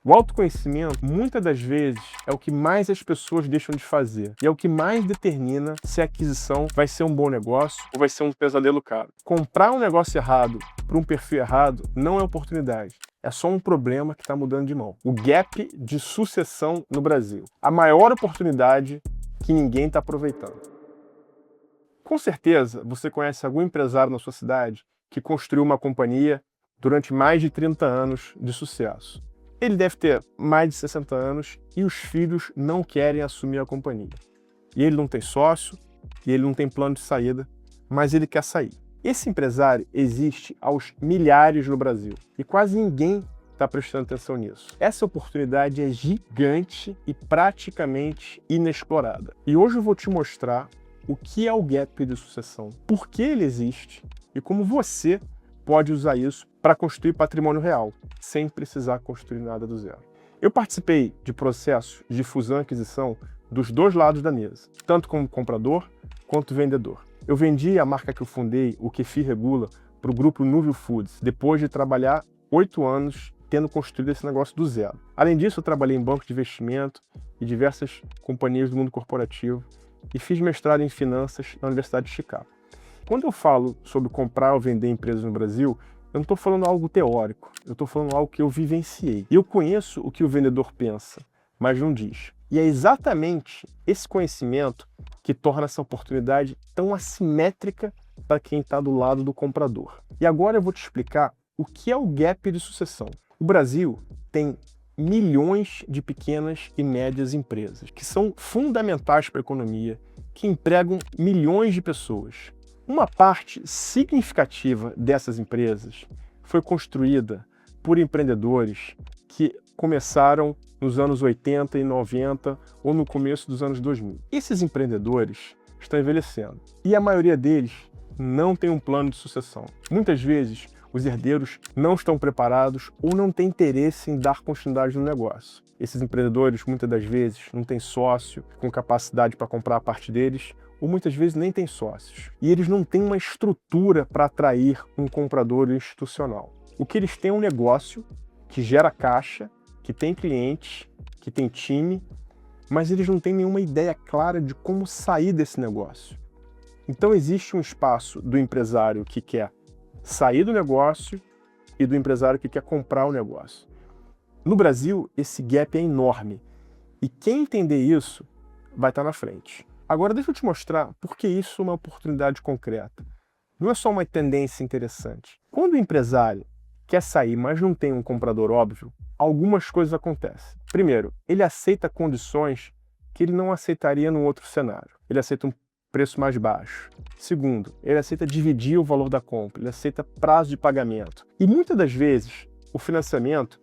O autoconhecimento, muitas das vezes, é o que mais as pessoas deixam de fazer. E é o que mais determina se a aquisição vai ser um bom negócio ou vai ser um pesadelo caro. Comprar um negócio errado para um perfil errado não é oportunidade. É só um problema que está mudando de mão. O gap de sucessão no Brasil. A maior oportunidade que ninguém está aproveitando. Com certeza, você conhece algum empresário na sua cidade que construiu uma companhia durante mais de 30 anos de sucesso. Ele deve ter mais de 60 anos e os filhos não querem assumir a companhia. E ele não tem sócio, e ele não tem plano de saída, mas ele quer sair. Esse empresário existe aos milhares no Brasil e quase ninguém está prestando atenção nisso. Essa oportunidade é gigante e praticamente inexplorada. E hoje eu vou te mostrar o que é o gap de sucessão, por que ele existe e como você pode usar isso para construir patrimônio real, sem precisar construir nada do zero. Eu participei de processos de fusão e aquisição dos dois lados da mesa, tanto como comprador quanto vendedor. Eu vendi a marca que eu fundei, o Kefir Regula, para o grupo Nuvio Foods, depois de trabalhar 8 anos tendo construído esse negócio do zero. Além disso, eu trabalhei em banco de investimento e diversas companhias do mundo corporativo e fiz mestrado em finanças na Universidade de Chicago. Quando eu falo sobre comprar ou vender empresas no Brasil, eu não estou falando algo teórico, eu estou falando algo que eu vivenciei. Eu conheço o que o vendedor pensa, mas não diz. E é exatamente esse conhecimento que torna essa oportunidade tão assimétrica para quem está do lado do comprador. E agora eu vou te explicar o que é o gap de sucessão. O Brasil tem milhões de pequenas e médias empresas, que são fundamentais para a economia, que empregam milhões de pessoas. Uma parte significativa dessas empresas foi construída por empreendedores que começaram nos anos 80 e 90 ou no começo dos anos 2000. Esses empreendedores estão envelhecendo e a maioria deles não tem um plano de sucessão. Muitas vezes, os herdeiros não estão preparados ou não têm interesse em dar continuidade no negócio. Esses empreendedores, muitas das vezes, não têm sócio com capacidade para comprar a parte deles, ou muitas vezes nem têm sócios. E eles não têm uma estrutura para atrair um comprador institucional. O que eles têm é um negócio que gera caixa, que tem clientes, que tem time, mas eles não têm nenhuma ideia clara de como sair desse negócio. Então existe um espaço do empresário que quer sair do negócio e do empresário que quer comprar o negócio. No Brasil, esse gap é enorme. E quem entender isso vai estar na frente. Agora deixa eu te mostrar por que isso é uma oportunidade concreta. Não é só uma tendência interessante. Quando o empresário quer sair, mas não tem um comprador óbvio, algumas coisas acontecem. Primeiro, ele aceita condições que ele não aceitaria num outro cenário. Ele aceita um preço mais baixo. Segundo, ele aceita dividir o valor da compra, ele aceita prazo de pagamento. E muitas das vezes, o financiamento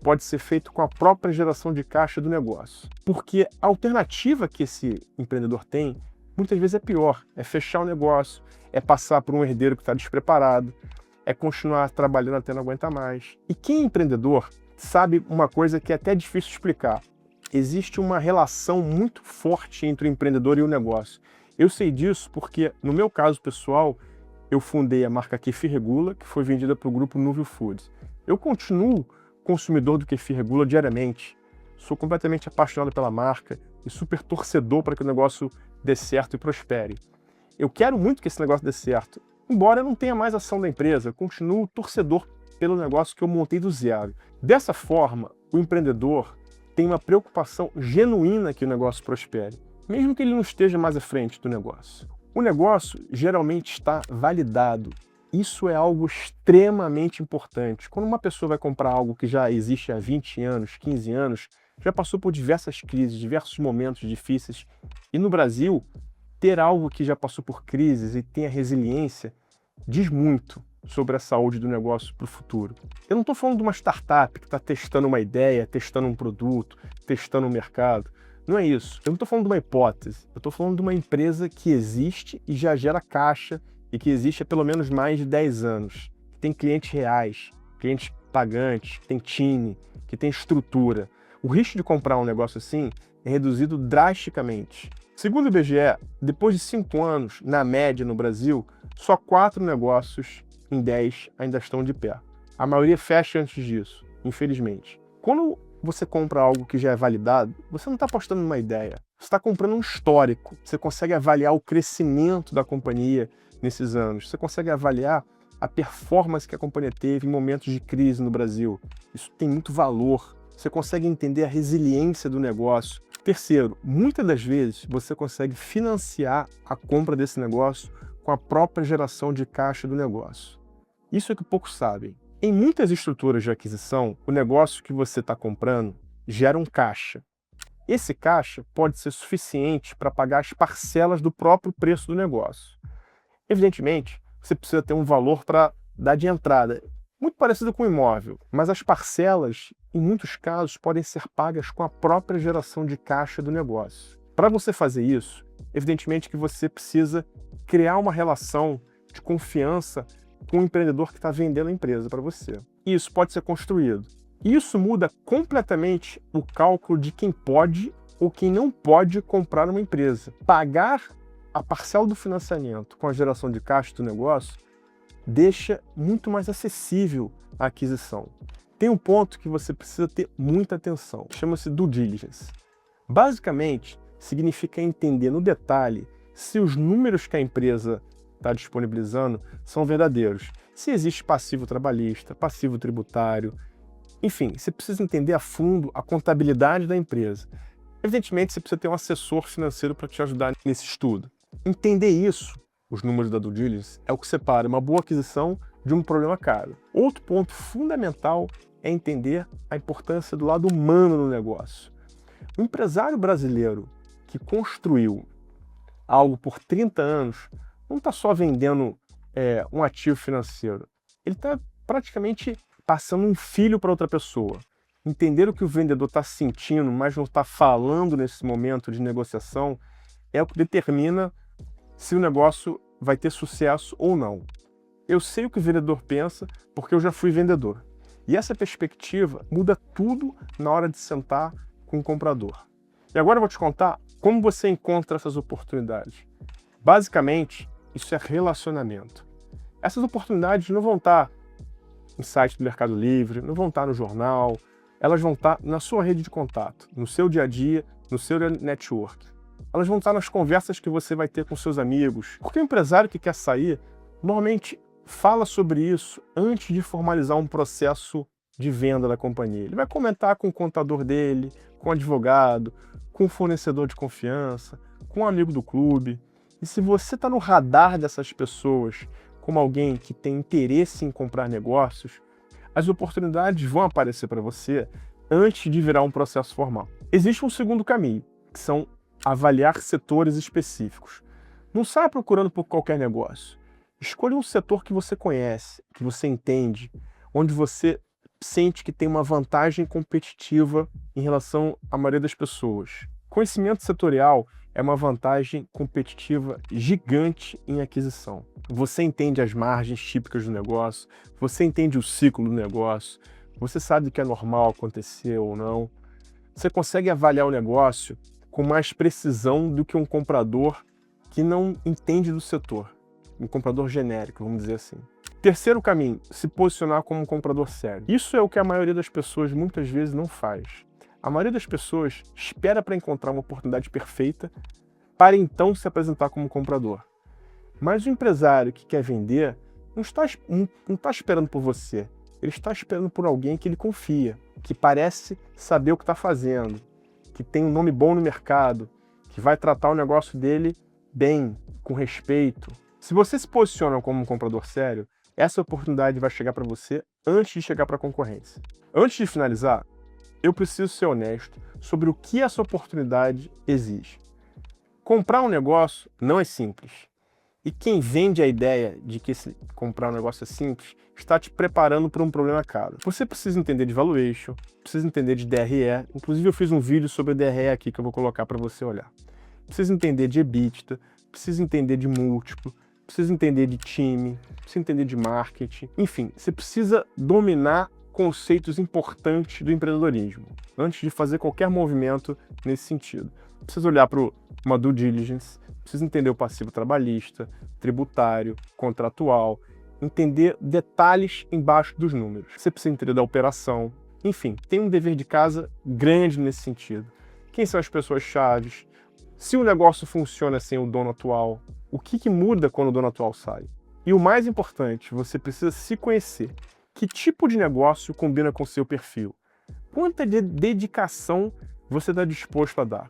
pode ser feito com a própria geração de caixa do negócio. Porque a alternativa que esse empreendedor tem, muitas vezes é pior. É fechar o negócio, é passar por um herdeiro que está despreparado, é continuar trabalhando até não aguentar mais. E quem é empreendedor sabe uma coisa que é até difícil de explicar. Existe uma relação muito forte entre o empreendedor e o negócio. Eu sei disso porque, no meu caso pessoal, eu fundei a marca Kefir Regula, que foi vendida para o grupo Nuvio Foods. Eu continuo consumidor do Kefir Regula diariamente. Sou completamente apaixonado pela marca e super torcedor para que o negócio dê certo e prospere. Eu quero muito que esse negócio dê certo, embora eu não tenha mais ação da empresa, eu continuo torcedor pelo negócio que eu montei do zero. Dessa forma, o empreendedor tem uma preocupação genuína que o negócio prospere, mesmo que ele não esteja mais à frente do negócio. O negócio geralmente está validado. Isso é algo extremamente importante. Quando uma pessoa vai comprar algo que já existe há 20 anos, 15 anos, já passou por diversas crises, diversos momentos difíceis, e no Brasil, ter algo que já passou por crises e tenha resiliência diz muito sobre a saúde do negócio para o futuro. Eu não estou falando de uma startup que está testando uma ideia, testando um produto, testando um mercado. Não é isso. Eu não estou falando de uma hipótese. Eu estou falando de uma empresa que existe e já gera caixa e que existe há pelo menos mais de 10 anos. Que tem clientes reais, clientes pagantes, que tem time, que tem estrutura. O risco de comprar um negócio assim é reduzido drasticamente. Segundo o IBGE, depois de 5 anos, na média no Brasil, só 4 negócios em 10 ainda estão de pé. A maioria fecha antes disso, infelizmente. Quando você compra algo que já é validado, você não está apostando numa ideia, você está comprando um histórico. Você consegue avaliar o crescimento da companhia nesses anos, você consegue avaliar a performance que a companhia teve em momentos de crise no Brasil. Isso tem muito valor. Você consegue entender a resiliência do negócio. Terceiro, muitas das vezes você consegue financiar a compra desse negócio com a própria geração de caixa do negócio. Isso é que poucos sabem. Em muitas estruturas de aquisição, o negócio que você está comprando gera um caixa. Esse caixa pode ser suficiente para pagar as parcelas do próprio preço do negócio. Evidentemente, você precisa ter um valor para dar de entrada, muito parecido com o imóvel, mas as parcelas, em muitos casos, podem ser pagas com a própria geração de caixa do negócio. Para você fazer isso, evidentemente que você precisa criar uma relação de confiança com o empreendedor que está vendendo a empresa para você. E isso pode ser construído. Isso muda completamente o cálculo de quem pode ou quem não pode comprar uma empresa. Pagar a parcela do financiamento com a geração de caixa do negócio deixa muito mais acessível a aquisição. Tem um ponto que você precisa ter muita atenção, chama-se due diligence. Basicamente, significa entender no detalhe se os números que a empresa está disponibilizando são verdadeiros. Se existe passivo trabalhista, passivo tributário, enfim, você precisa entender a fundo a contabilidade da empresa. Evidentemente, você precisa ter um assessor financeiro para te ajudar nesse estudo. Entender isso, os números da due diligence, é o que separa uma boa aquisição de um problema caro. Outro ponto fundamental é entender a importância do lado humano no negócio. O empresário brasileiro que construiu algo por 30 anos não está só vendendo um ativo financeiro, ele está praticamente passando um filho para outra pessoa. Entender o que o vendedor está sentindo, mas não está falando nesse momento de negociação, é o que determina se o negócio vai ter sucesso ou não. Eu sei o que o vendedor pensa porque eu já fui vendedor. E essa perspectiva muda tudo na hora de sentar com o comprador. E agora eu vou te contar como você encontra essas oportunidades. Basicamente, isso é relacionamento. Essas oportunidades não vão estar em site do Mercado Livre, não vão estar no jornal, elas vão estar na sua rede de contato, no seu dia a dia, no seu network. Elas vão estar nas conversas que você vai ter com seus amigos. Porque o empresário que quer sair, normalmente fala sobre isso antes de formalizar um processo de venda da companhia. Ele vai comentar com o contador dele, com o advogado, com o fornecedor de confiança, com o amigo do clube. E se você está no radar dessas pessoas como alguém que tem interesse em comprar negócios, as oportunidades vão aparecer para você antes de virar um processo formal. Existe um segundo caminho, que são avaliar setores específicos. Não saia procurando por qualquer negócio. Escolha um setor que você conhece, que você entende, onde você sente que tem uma vantagem competitiva em relação à maioria das pessoas. Conhecimento setorial é uma vantagem competitiva gigante em aquisição. Você entende as margens típicas do negócio, você entende o ciclo do negócio, você sabe o que é normal acontecer ou não. Você consegue avaliar o negócio com mais precisão do que um comprador que não entende do setor. Um comprador genérico, vamos dizer assim. Terceiro caminho, se posicionar como um comprador sério. Isso é o que a maioria das pessoas muitas vezes não faz. A maioria das pessoas espera para encontrar uma oportunidade perfeita para então se apresentar como comprador. Mas o empresário que quer vender não está esperando por você. Ele está esperando por alguém que ele confia, que parece saber o que está fazendo, que tem um nome bom no mercado, que vai tratar o negócio dele bem, com respeito. Se você se posiciona como um comprador sério, essa oportunidade vai chegar para você antes de chegar para a concorrência. Antes de finalizar, eu preciso ser honesto sobre o que essa oportunidade exige. Comprar um negócio não é simples. E quem vende a ideia de que comprar um negócio é simples, está te preparando para um problema caro. Você precisa entender de valuation, precisa entender de DRE, inclusive eu fiz um vídeo sobre DRE aqui que eu vou colocar para você olhar. Precisa entender de EBITDA, precisa entender de múltiplo, precisa entender de time, precisa entender de marketing. Enfim, você precisa dominar conceitos importantes do empreendedorismo antes de fazer qualquer movimento nesse sentido. Precisa olhar para uma due diligence, precisa entender o passivo trabalhista, tributário, contratual, entender detalhes embaixo dos números. Você precisa entender da operação, Enfim, tem um dever de casa grande nesse sentido. Quem são as pessoas chaves? Se o negócio funciona sem o dono atual, o que muda quando o dono atual sai? E o mais importante, você precisa se conhecer. Que tipo de negócio combina com o seu perfil? Quanta dedicação você está disposto a dar?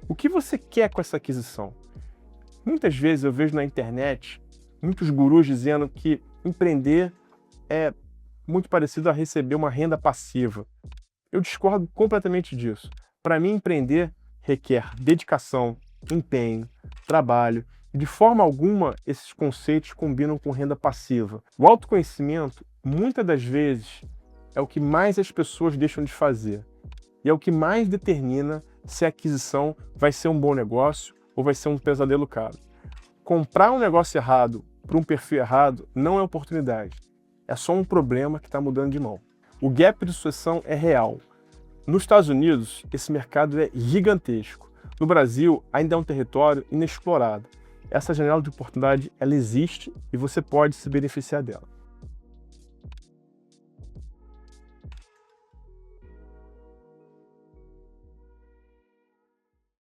O que você quer com essa aquisição? Muitas vezes eu vejo na internet muitos gurus dizendo que empreender é muito parecido a receber uma renda passiva. Eu discordo completamente disso. Para mim, empreender requer dedicação, empenho, trabalho, e de forma alguma esses conceitos combinam com renda passiva. O autoconhecimento, muitas das vezes, é o que mais as pessoas deixam de fazer e é o que mais determina se a aquisição vai ser um bom negócio ou vai ser um pesadelo caro. Comprar um negócio errado para um perfil errado não é oportunidade, é só um problema que está mudando de mão. O gap de sucessão é real. Nos Estados Unidos, esse mercado é gigantesco. No Brasil, ainda é um território inexplorado. Essa janela de oportunidade, ela existe e você pode se beneficiar dela.